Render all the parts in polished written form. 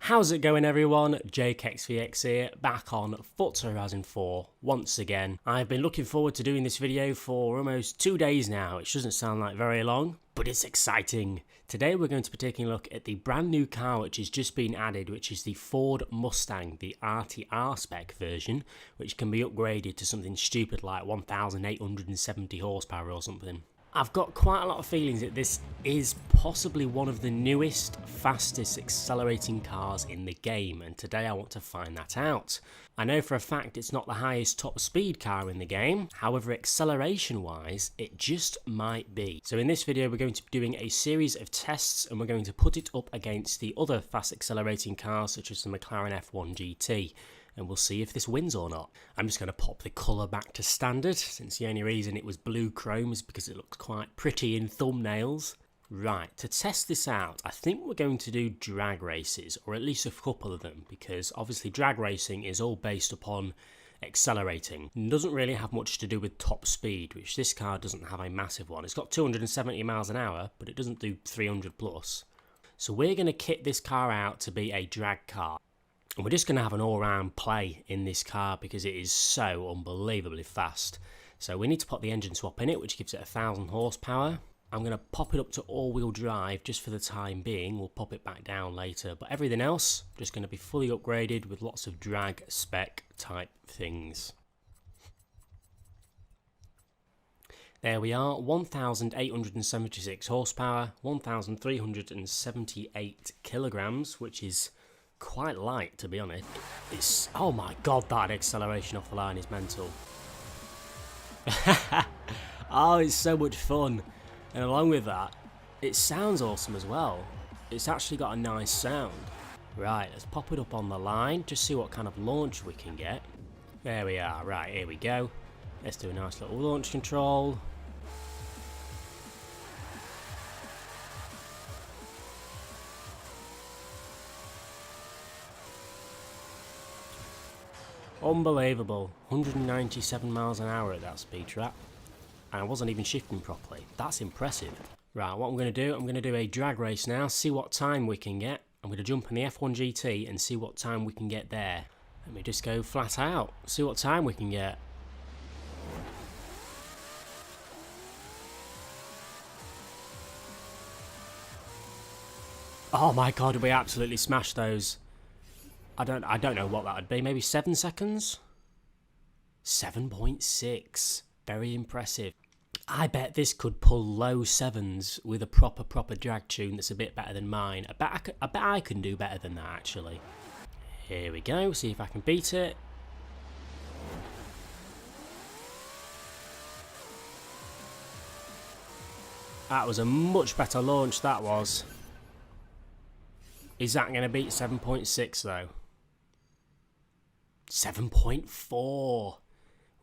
How's it going everyone? JakeXVX here, back on Forza Horizon 4 once again. I've been looking forward to doing this video for almost 2 days now, which doesn't sound like very long, but it's exciting. Today we're going to be taking a look at the brand new car which has just been added, which is the Ford Mustang, the RTR spec version, which can be upgraded to something stupid like 1,870 horsepower or something. I've got quite a lot of feelings that this is possibly one of the newest, fastest accelerating cars in the game, and today I want to find that out. I know for a fact it's not the highest top speed car in the game, however acceleration wise it just might be. So in this video we're going to be doing a series of tests and we're going to put it up against the other fast accelerating cars such as the McLaren F1 GT. And we'll see if this wins or not. I'm just going to pop the colour back to standard, since the only reason it was blue chrome is because it looks quite pretty in thumbnails. Right, to test this out, I think we're going to do drag races, or at least a couple of them, because obviously drag racing is all based upon accelerating. It doesn't really have much to do with top speed, which this car doesn't have a massive one. It's got 270 miles an hour, but it doesn't do 300 plus. So we're going to kit this car out to be a drag car. And we're just going to have an all-round play in this car because it is so unbelievably fast. So we need to put the engine swap in it, which gives it 1,000 horsepower. I'm going to pop it up to all-wheel drive just for the time being. We'll pop it back down later. But everything else, just going to be fully upgraded with lots of drag spec type things. There we are, 1,876 horsepower, 1,378 kilograms, which is quite light, to be honest. It's, oh my god, that acceleration off the line is mental. Oh, it's so much fun. And along with that, it sounds awesome as well. It's actually got a nice sound. Right, let's pop it up on the line, just see what kind of launch we can get. There we are, right, here we go. Let's do a nice little launch control. Unbelievable, 197 miles an hour at that speed trap, and I wasn't even shifting properly. That's impressive. Right, what I'm going to do, I'm going to do a drag race now, see what time we can get. I'm going to jump in the F1 GT and see what time we can get there. Let me just go flat out, see what time we can get. Oh my god, we absolutely smashed those. I don't know what that would be, maybe 7 seconds? 7.6, very impressive. I bet this could pull low 7s with a proper drag tune that's a bit better than mine. I bet I can do better than that actually. Here we go, see if I can beat it. That was a much better launch, that was. Is that going to beat 7.6 though? 7.4.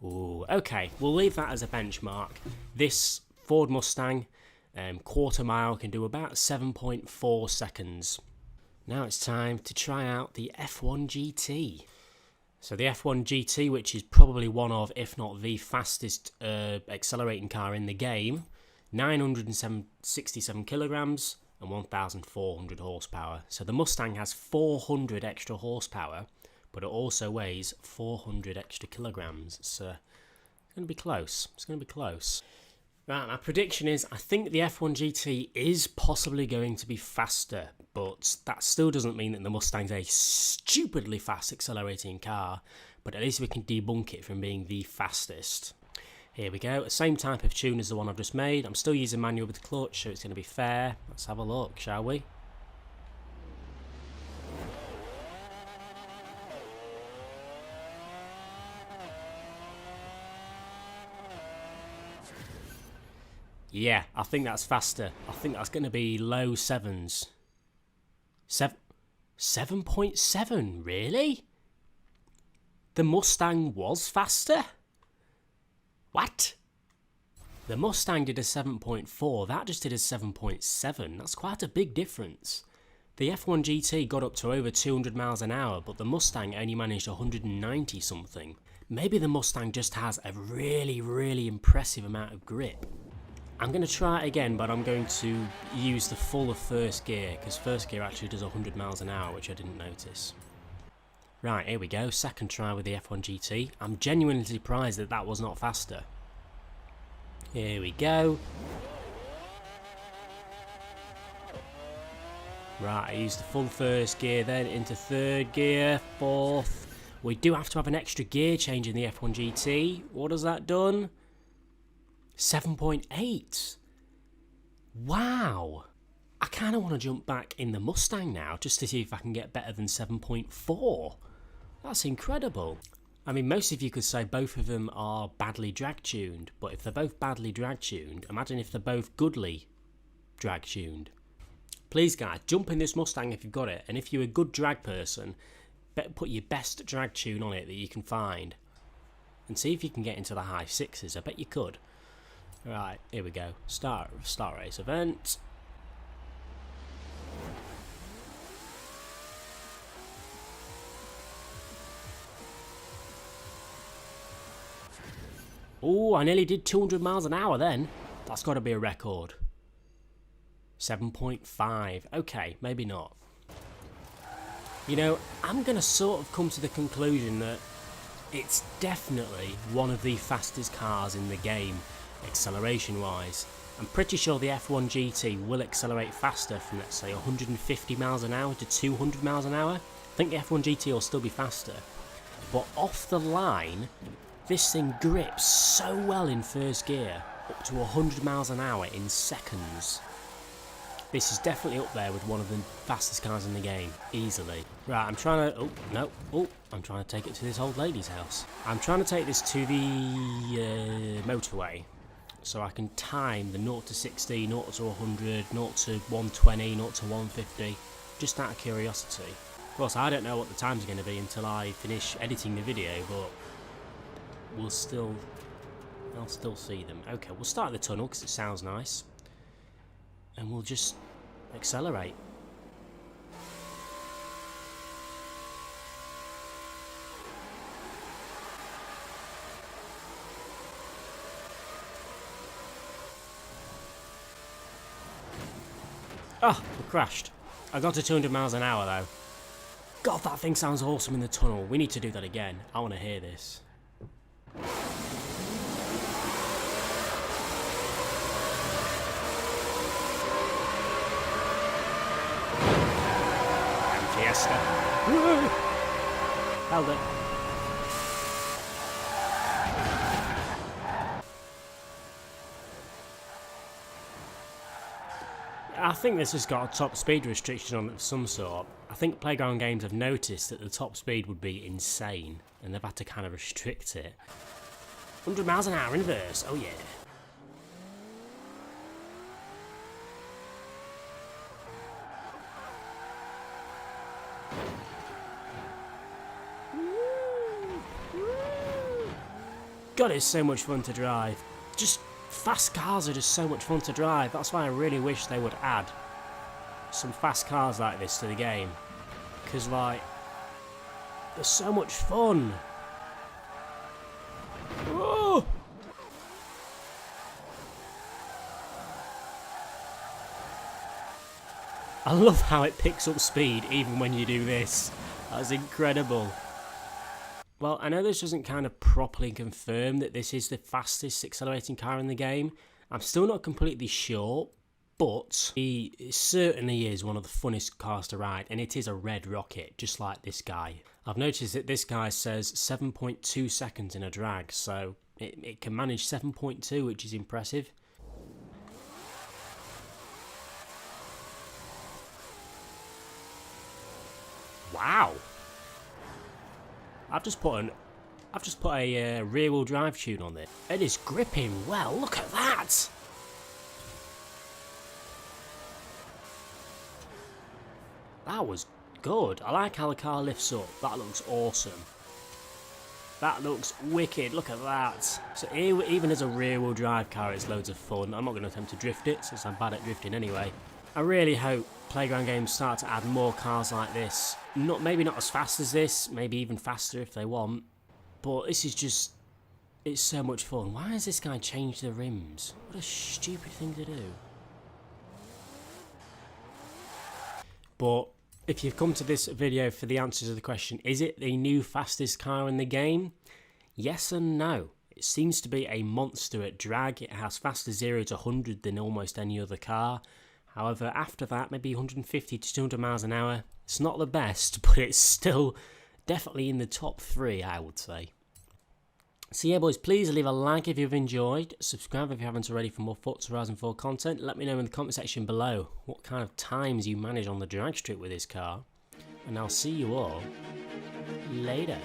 Ooh, okay, we'll leave that as a benchmark. This Ford Mustang quarter mile can do about 7.4 seconds. Now it's time to try out the F1 GT. So the F1 GT, which is probably one of, if not the fastest accelerating car in the game, 967 kilograms and 1,400 horsepower. So the Mustang has 400 extra horsepower, but it also weighs 400 extra kilograms. So it's going to be close. It's going to be close. Right, my prediction is I think the F1 GT is possibly going to be faster, but that still doesn't mean that the Mustang's a stupidly fast accelerating car, but at least we can debunk it from being the fastest. Here we go, same type of tune as the one I've just made. I'm still using manual with the clutch, so it's going to be fair. Let's have a look, shall we? Yeah, I think that's faster. I think that's going to be low 7s. 7.7, really? The Mustang was faster? What? The Mustang did a 7.4, that just did a 7.7. That's quite a big difference. The F1 GT got up to over 200 miles an hour, but the Mustang only managed 190 something. Maybe the Mustang just has a really impressive amount of grip. I'm going to try it again, but I'm going to use the full of first gear, because first gear actually does 100 miles an hour, which I didn't notice. Right, here we go, second try with the F1 GT. I'm genuinely surprised that that was not faster. Here we go. Right, I used the full first gear, then into third gear, fourth. We do have to have an extra gear change in the F1 GT. What has that done? 7.8. Wow. I kind of want to jump back in the Mustang now just to see if I can get better than 7.4. That's incredible. I mean, most of you could say both of them are badly drag tuned, but if they're both badly drag tuned, imagine if they're both goodly drag tuned. Please guys, jump in this Mustang if you've got it, and if you're a good drag person, put your best drag tune on it that you can find and see if you can get into the high sixes. I bet you could. Right, here we go. Start race event. Oh, I nearly did 200 miles an hour then. That's got to be a record. 7.5. Okay, maybe not. You know, I'm going to sort of come to the conclusion that it's definitely one of the fastest cars in the game, acceleration-wise. I'm pretty sure the F1 GT will accelerate faster from, let's say, 150 miles an hour to 200 miles an hour. I think the F1 GT will still be faster. But off the line, this thing grips so well in first gear, up to 100 miles an hour in seconds. This is definitely up there with one of the fastest cars in the game, easily. Right, I'm trying to... Oh, no. Oh, I'm trying to take it to this old lady's house. I'm trying to take this to the motorway, so I can time the 0 to 60, 0 to 100, 0 to 120, 0 to 150, just out of curiosity. Of course, I don't know what the time's going to be until I finish editing the video, but I'll still see them. Okay, we'll start the tunnel because it sounds nice. And we'll just accelerate. Oh, we crashed. I got to 200 miles an hour though. God, that thing sounds awesome in the tunnel. We need to do that again. I want to hear this. Fiesta. Held it. I think this has got a top speed restriction on it of some sort. I think Playground Games have noticed that the top speed would be insane, and they've had to kind of restrict it. 100 miles an hour in reverse, oh yeah. God, it's so much fun to drive. Just fast cars are just so much fun to drive. That's why I really wish they would add some fast cars like this to the game. Because, like, they're so much fun. Oh! I love how it picks up speed even when you do this. That's incredible. Well, I know this doesn't kind of properly confirm that this is the fastest accelerating car in the game. I'm still not completely sure, but it certainly is one of the funnest cars to ride, and it is a red rocket, just like this guy. I've noticed that this guy says 7.2 seconds in a drag, so it can manage 7.2, which is impressive. Wow! I've just put a rear-wheel drive tune on it. It is gripping well. Look at that. That was good. I like how the car lifts up. That looks awesome. That looks wicked. Look at that. So even as a rear-wheel drive car, it's loads of fun. I'm not going to attempt to drift it since I'm bad at drifting anyway. I really hope Playground Games start to add more cars like this. Maybe not as fast as this, maybe even faster if they want. But this is just It's so much fun. Why has this guy changed the rims? What a stupid thing to do. But if you've come to this video for the answer to the question, is it the new fastest car in the game? Yes and no. It seems to be a monster at drag. It has faster 0 to 100 than almost any other car. However, after that, maybe 150 to 200 miles an hour. It's not the best, but it's still definitely in the top 3, I would say. So yeah, boys, please leave a like if you've enjoyed. Subscribe if you haven't already for more Forza Horizon 4 content. Let me know in the comment section below what kind of times you manage on the drag strip with this car. And I'll see you all later.